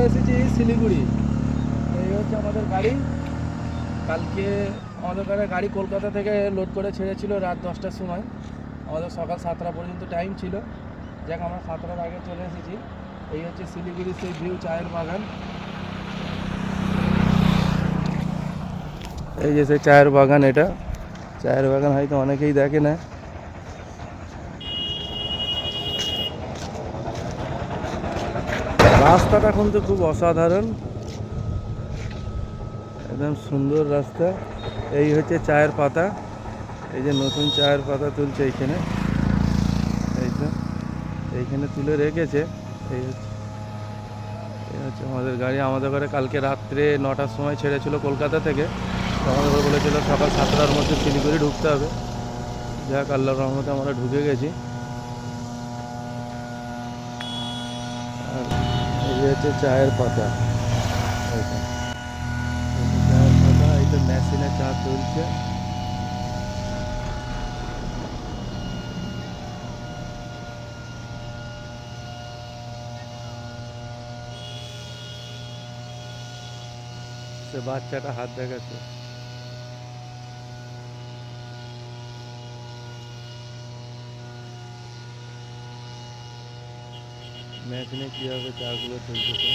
এসেছি শিলিগুড়ি। এই হচ্ছে আমাদের গাড়ি। কালকে আমাদের গাড়ি কলকাতা থেকে লোড করে ছেড়েছিল রাত 10টার সময়। আমাদের সকাল 7টা পর্যন্ত টাইম ছিল। যাক আমরা 7টার আগে চলে এসেছি। এই হচ্ছে শিলিগুড়ির সেই ভিউ, চায়ের বাগান। এই যে সেই চায়ের বাগান, এটা চায়ের বাগান হয়তো অনেকেই দেখে না। রাস্তাটা কিন্তু খুব অসাধারণ, একদম সুন্দর রাস্তা। এই হচ্ছে চায়ের পাতা, এই যে নতুন চায়ের পাতা তুলছে এইখানে, এই তো এইখানে তুলে রেখেছে। এই হচ্ছে আমাদের গাড়ি। আমাদের ঘরে কালকে রাত্রে 9টার সময় ছেড়েছিল কলকাতা থেকে। আমাদের ঘরে বলেছিল সকাল 7টার মধ্যে শিলিগুড়ি ঢুকতে হবে। যাক, আল্লাহর রহমতে আমরা ঢুকে গেছি। আর এই যে হচ্ছে চায়ের পাতা, এইটা চায়ের পাতা, এইটা মেশিনে চা তুলছে। সে বাচ্চাটা হাত দেখাচ্ছে। মেশিনে কীভাবে চাগুলো তুলতেছে।